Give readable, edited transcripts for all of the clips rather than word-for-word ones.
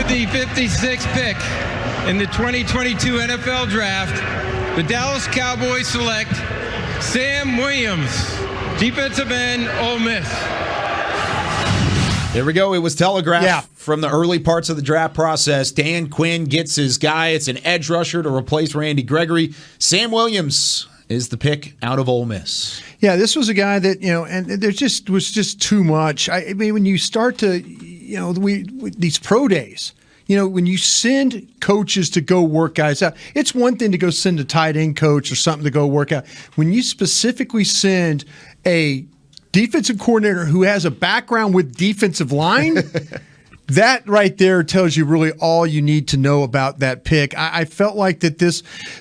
With the 56th pick in the 2022 NFL Draft, the Dallas Cowboys select Sam Williams, defensive end, Ole Miss. There we go. It was telegraphed from the early parts of the draft process. Dan Quinn gets his guy. It's an edge rusher to replace Randy Gregory. Sam Williams is the pick out of Ole Miss. Yeah, this was a guy that, and there was just too much. I mean, when you start to, these pro days, when you send coaches to go work guys out, it's one thing to go send a tight end coach or something to go work out. When you specifically send a defensive coordinator who has a background with defensive line, that right there tells you really all you need to know about that pick. I felt like that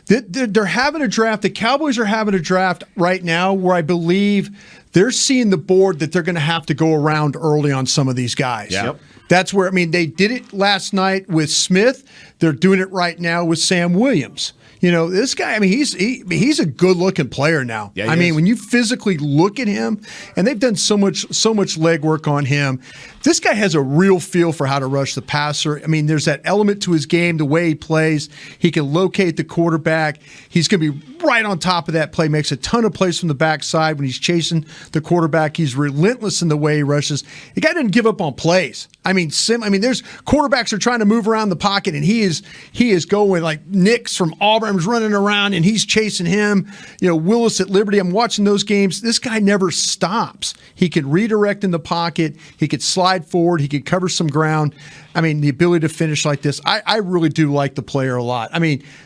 they're having a draft. The Cowboys are having a draft right now where I believe they're seeing the board that they're going to have to go around early on some of these guys. Yep. That's where, they did it last night with Smith. They're doing it right now with Sam Williams. This guy, he's a good-looking player now. Yeah, when you physically look at him, and they've done so much legwork on him, this guy has a real feel for how to rush the passer. There's that element to his game, the way he plays. He can locate the quarterback. He's going to be right on top of that play, makes a ton of plays from the backside when he's chasing the quarterback. He's relentless in the way he rushes. The guy doesn't give up on plays. There's quarterbacks are trying to move around the pocket, and he is going like Nix from Auburn's running around, and he's chasing him. Willis at Liberty. I'm watching those games. This guy never stops. He can redirect in the pocket. He could slide forward. He could cover some ground. The ability to finish like this, I really do like the player a lot.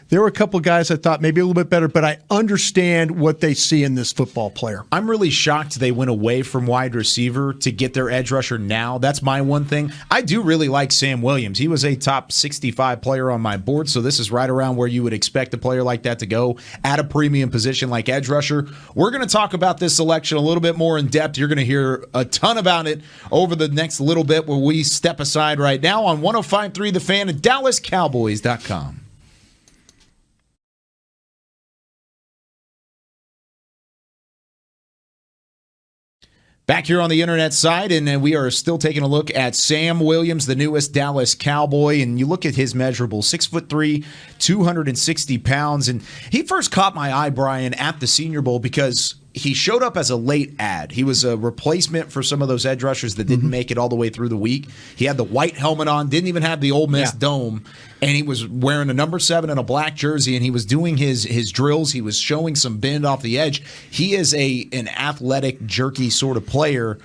There were a couple of guys I thought maybe a little bit better, but I understand what they see in this football player. I'm really shocked they went away from wide receiver to get their edge rusher now. That's my one thing. I do really like Sam Williams. He was a top 65 player on my board, so this is right around where you would expect a player like that to go at a premium position like edge rusher. We're going to talk about this selection a little bit more in depth. You're going to hear a ton about it over the next little bit where we step aside right now on 105.3 The Fan and DallasCowboys.com. Back here on the internet side, and we are still taking a look at Sam Williams, the newest Dallas Cowboy, and you look at his measurables, 6'3", 260 pounds, and he first caught my eye, Brian, at the Senior Bowl because he showed up as a late ad. He was a replacement for some of those edge rushers that didn't make it all the way through the week. He had the white helmet on, didn't even have the Ole Miss dome, and he was wearing a number 7 and a black jersey, and he was doing his drills. He was showing some bend off the edge. He is an athletic, jerky sort of player.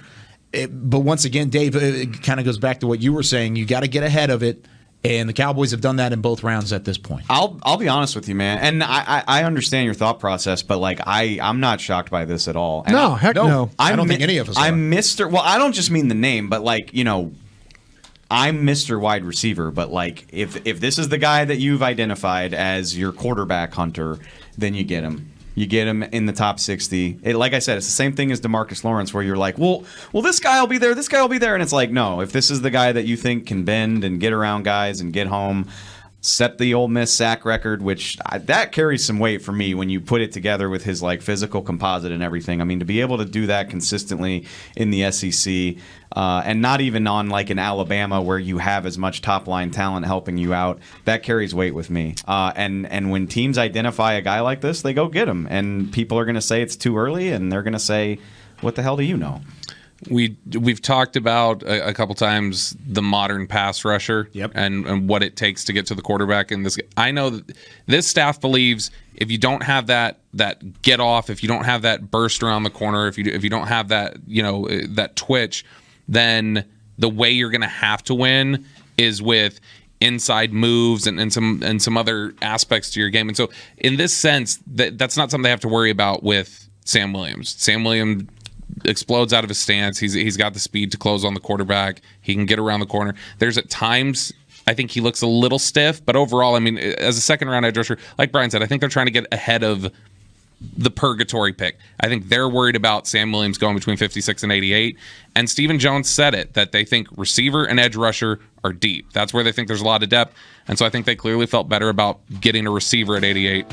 But once again, Dave, it kind of goes back to what you were saying. You got to get ahead of it. And the Cowboys have done that in both rounds at this point. I'll be honest with you, man. And I understand your thought process, but I'm not shocked by this at all. And no. I don't think any of us are. I'm Mr. Well, I don't just mean the name, but I'm Mr. Wide Receiver. But if this is the guy that you've identified as your quarterback hunter, then you get him. You get him in the top 60. Like I said, it's the same thing as DeMarcus Lawrence, where you're like, well, this guy will be there, this guy will be there. And it's like, no, if this is the guy that you think can bend and get around guys and get home, set the Ole Miss sack record, which that carries some weight for me when you put it together with his physical composite and everything. To be able to do that consistently in the SEC and not even on an Alabama where you have as much top line talent helping you out, that carries weight with me. And when teams identify a guy like this, they go get him. And people are going to say it's too early, and they're going to say, what the hell do you know? We've talked about a couple times the modern pass rusher and what it takes to get to the quarterback. And I know that this staff believes if you don't have that get off, if you don't have that burst around the corner, if you don't have that that twitch, then the way you're going to have to win is with inside moves and some other aspects to your game. And so in this sense, that's not something they have to worry about with Sam Williams. Sam Williams explodes out of his stance. He's got the speed to close on the quarterback. He can get around the corner. There's at times I think he looks a little stiff, but overall, as a second round edge rusher, like Brian said, I think they're trying to get ahead of the purgatory pick. I think they're worried about Sam Williams going between 56 and 88. And Stephen Jones said it, that they think receiver and edge rusher are deep. That's where they think there's a lot of depth. And so I think they clearly felt better about getting a receiver at 88